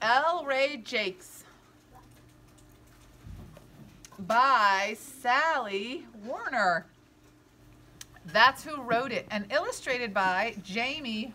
Ellray Jakes by Sally Warner. That's who wrote it, and illustrated by Jamie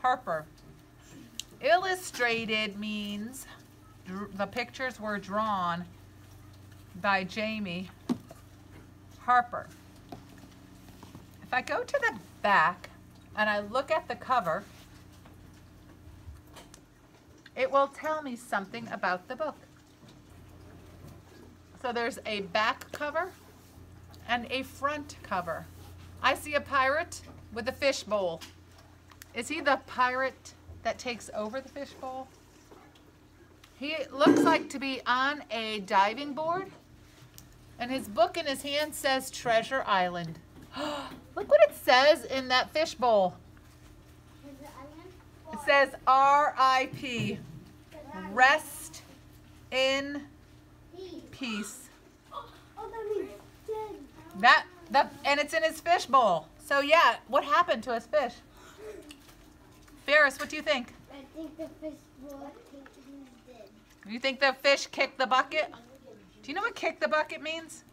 Harper. Illustrated means the pictures were drawn by Jamie Harper. If I go to the back and I look at the cover, it will tell me something about the book. So there's a back cover and a front cover. I see a pirate with a fishbowl. Is he the pirate that takes over the fishbowl? He looks like to be on a diving board, and his book in his hand says Treasure Island. Look what it says in that fishbowl. It says R.I.P. Rest in peace. And it's in his fishbowl. So yeah, what happened to his fish? Ferris, what do you think? I think the fish will think he's dead. You think the fish kicked the bucket? Do you know what kick the bucket means?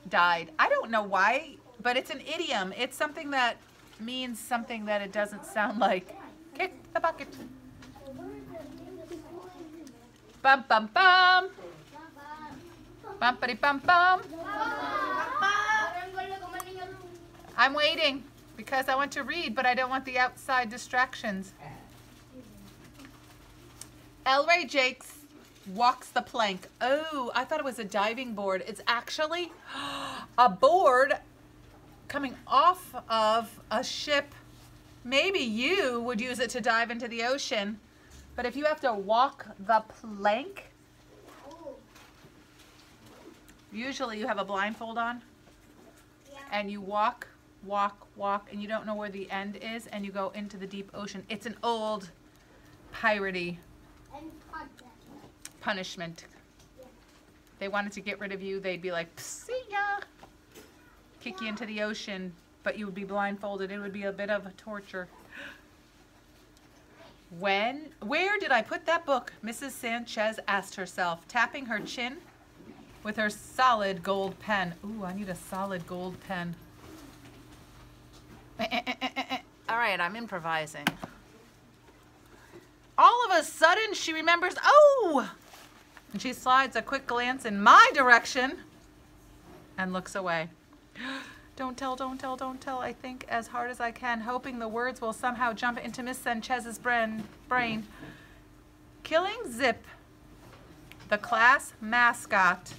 Died. I don't know why, but it's an idiom. It's something that means something that it doesn't sound like. Kick the bucket. Bum bum bum. Bumpity bum bum. I'm waiting because I want to read, but I don't want the outside distractions. Ellray Jakes walks the plank. Oh, I thought it was a diving board. It's actually a board coming off of a ship. Maybe you would use it to dive into the ocean, but if you have to walk the plank, usually you have a blindfold on, and you walk, and you don't know where the end is, and you go into the deep ocean. It's an old piratey punishment. They wanted to get rid of you. They'd be like, see ya, kick you into the ocean, but you would be blindfolded. It would be a bit of a torture. Where did I put that book? Mrs. Sanchez asked herself, tapping her chin with her solid gold pen. Ooh, I need a solid gold pen. All right, I'm improvising. All of a sudden, she remembers, oh! And she slides a quick glance in my direction and looks away. Don't tell, don't tell, don't tell. I think as hard as I can, hoping the words will somehow jump into Miss Sanchez's brain. Killing Zip, the class mascot,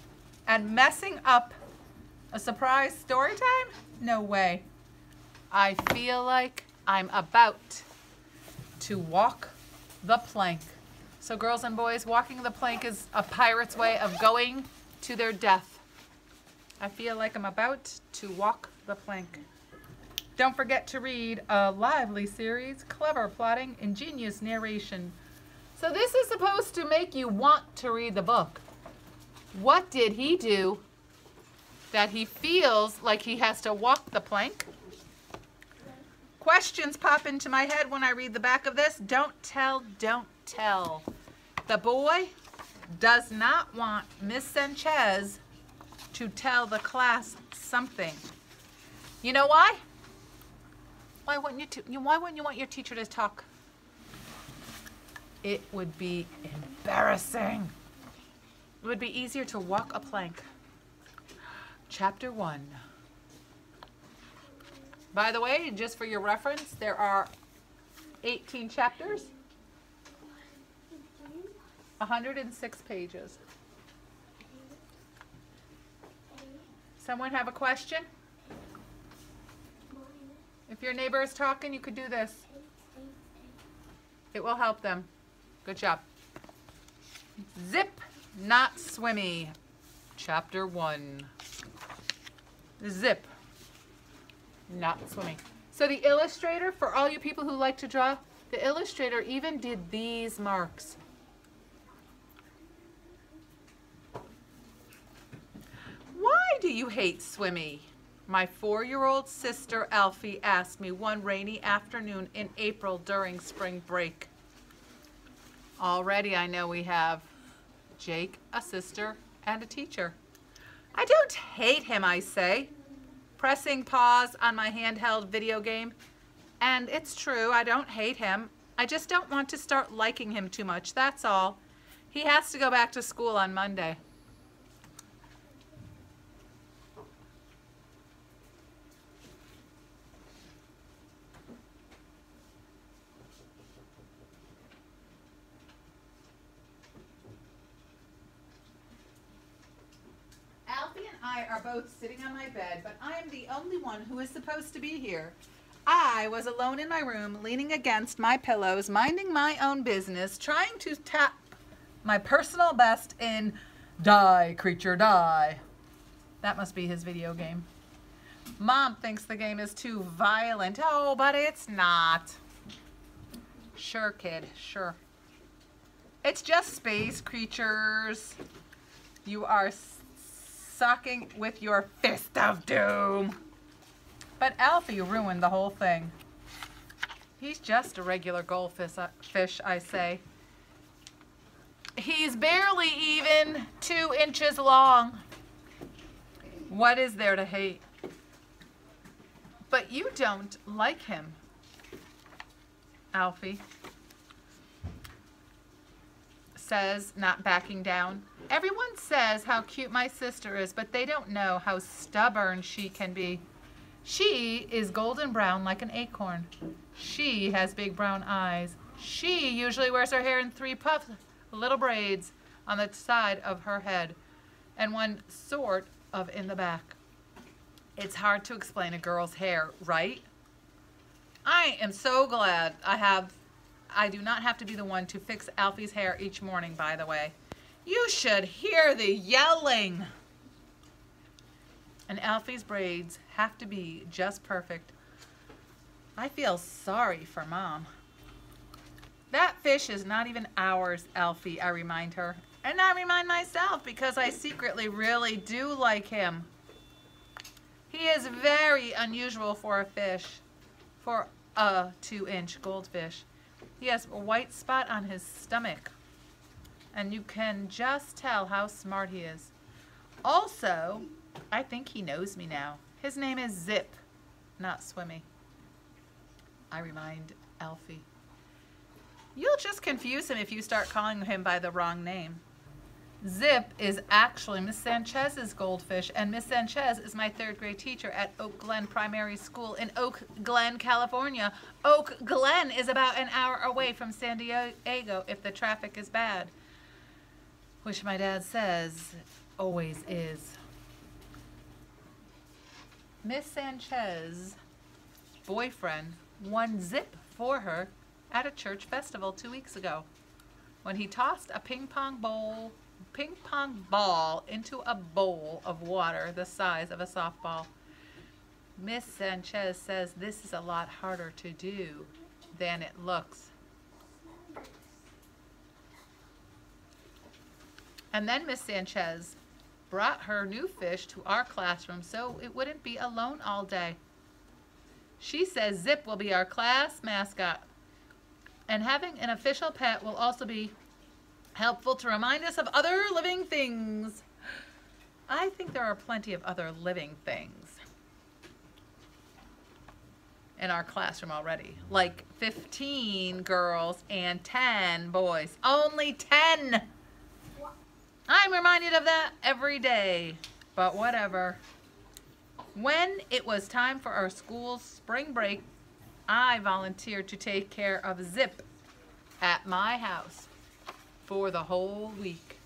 and messing up a surprise story time? No way. I feel like I'm about to walk the plank. So girls and boys, walking the plank is a pirate's way of going to their death. I feel like I'm about to walk the plank. Don't forget to read a lively series, clever plotting, ingenious narration. So this is supposed to make you want to read the book. What did he do that he feels like he has to walk the plank? Questions pop into my head when I read the back of this. Don't tell, don't tell. The boy does not want Miss Sanchez to tell the class something. You know why? Why wouldn't you want your teacher to talk? It would be embarrassing. It would be easier to walk a plank. Chapter 1. By the way, just for your reference, there are 18 chapters, 106 pages. Someone have a question? If your neighbor is talking, you could do this. It will help them. Good job. Zip, not swimmy. Chapter 1. Zip, not swimming. So the illustrator, for all you people who like to draw, the illustrator even did these marks. Why do you hate swimmy? My 4-year-old sister Alfie asked me one rainy afternoon in April during spring break. Already I know we have Jake, a sister, and a teacher. I don't hate him, I say, pressing pause on my handheld video game. And it's true, I don't hate him. I just don't want to start liking him too much, that's all. He has to go back to school on Monday. Alfie and I are both sitting on my bed, but I am the only one who is supposed to be here. I was alone in my room, leaning against my pillows, minding my own business, trying to tap my personal best in Die, Creature, Die. That must be his video game. Mom thinks the game is too violent. Oh, but it's not. Sure, kid, sure. It's just space creatures. You are sucking with your fist of doom. But Alfie ruined the whole thing. He's just a regular goldfish, I say. He's barely even 2 inches long. What is there to hate? But you don't like him, Alfie says, not backing down. Everyone says how cute my sister is, but they don't know how stubborn she can be. She is golden brown like an acorn. She has big brown eyes. She usually wears her hair in 3 puffs, little braids on the side of her head, and 1 sort of in the back. It's hard to explain a girl's hair, right? I am so glad I do not have to be the one to fix Alfie's hair each morning, by the way. You should hear the yelling. And Alfie's braids have to be just perfect. I feel sorry for Mom. That fish is not even ours, Alfie, I remind her. And I remind myself because I secretly really do like him. He is very unusual for a fish, for a 2-inch goldfish. He has a white spot on his stomach, and you can just tell how smart he is. Also, I think he knows me now. His name is Zip, not Swimmy. I remind Alfie. You'll just confuse him if you start calling him by the wrong name. Zip is actually Miss Sanchez's goldfish, and Miss Sanchez is my 3rd grade teacher at Oak Glen Primary School in Oak Glen, California. Oak Glen is about an hour away from San Diego if the traffic is bad, which my dad says always is. Miss Sanchez's boyfriend won Zip for her at a church festival 2 weeks ago when he tossed a ping pong ball into a bowl of water the size of a softball. Miss Sanchez says this is a lot harder to do than it looks. And then Miss Sanchez brought her new fish to our classroom so it wouldn't be alone all day. She says Zip will be our class mascot, and having an official pet will also be helpful to remind us of other living things. I think there are plenty of other living things in our classroom already, like 15 girls and 10 boys. Only 10! I'm reminded of that every day, but whatever. When it was time for our school's spring break, I volunteered to take care of Zip at my house for the whole week.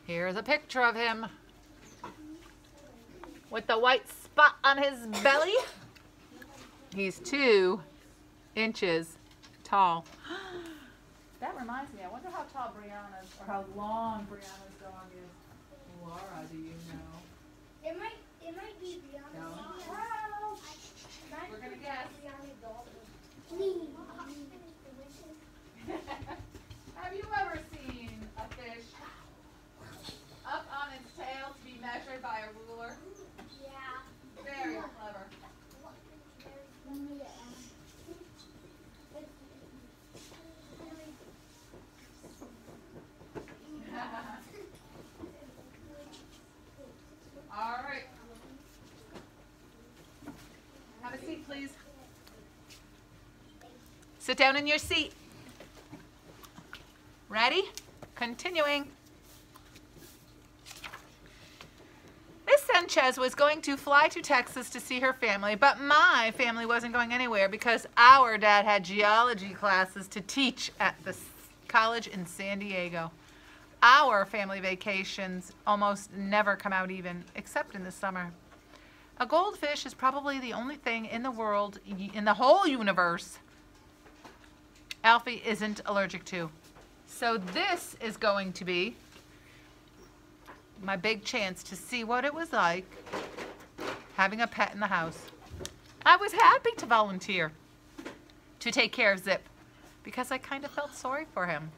Here's a picture of him with the white spot on his belly. He's 2 inches tall. That reminds me, I wonder how tall Brianna's, or how long Brianna's dog is. Laura, do you know? It might be Brianna's No. dog. We're gonna guess. Brianna's dog. Have you ever seen a fish up on its tail to be measured by a ruler? Yeah. Very clever. Sit down in your seat. Ready? Continuing. Miss Sanchez was going to fly to Texas to see her family, but my family wasn't going anywhere because our dad had geology classes to teach at the college in San Diego. Our family vacations almost never come out even, except in the summer. A goldfish is probably the only thing in the world, in the whole universe, Alfie isn't allergic to. So this is going to be my big chance to see what it was like having a pet in the house. I was happy to volunteer to take care of Zip because I kind of felt sorry for him.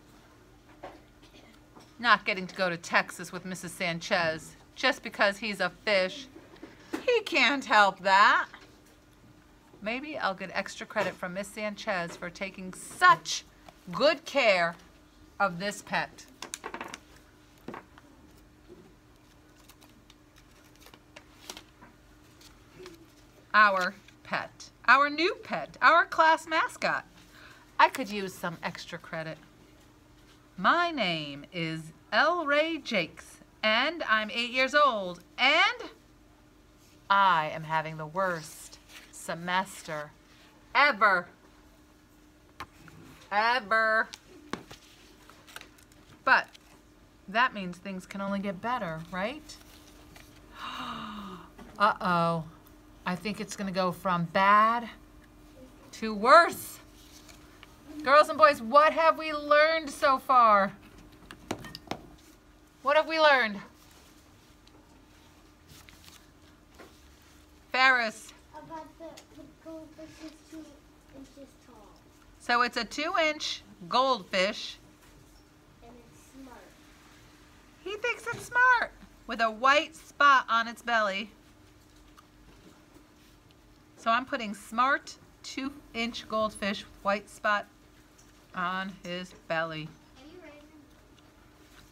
Not getting to go to Texas with Mrs. Sanchez just because he's a fish. He can't help that. Maybe I'll get extra credit from Miss Sanchez for taking such good care of this pet. Our pet, our new pet, our class mascot. I could use some extra credit. My name is Ellray Jakes, and I'm 8 years old, and I am having the worst semester ever. But that means things can only get better, right? Uh-oh. I think it's going to go from bad to worse. Girls and boys, what have we learned so far? What have we learned? Ferris. About the goldfish is 2 inches tall. So it's a 2-inch goldfish. And it's smart. He thinks it's smart. With a white spot on its belly. So I'm putting smart 2-inch goldfish, white spot on his belly. Are you ready?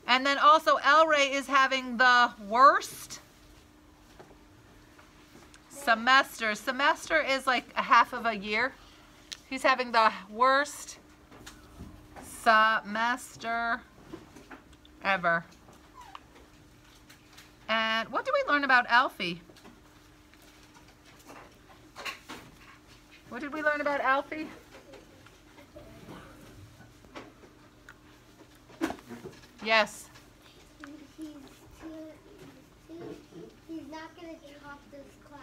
And then also Ellray is having the worst semester. Semester is like a half of a year. He's having the worst semester ever. And what did we learn about Alfie? What did we learn about Alfie? Yes. He's not going to top this class.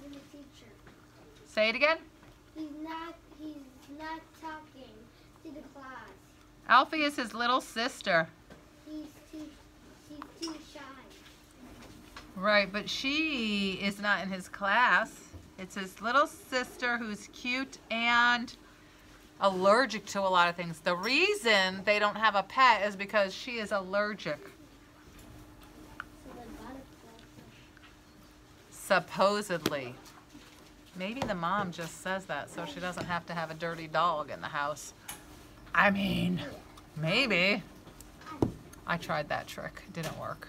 He's the teacher. Say it again. He's not talking to the class. Alfie is his little sister. She's too shy. Right, but she is not in his class. It's his little sister who's cute and allergic to a lot of things. The reason they don't have a pet is because she is allergic. So they got it. Supposedly. Maybe the mom just says that so she doesn't have to have a dirty dog in the house. I mean, maybe. I tried that trick. It didn't work.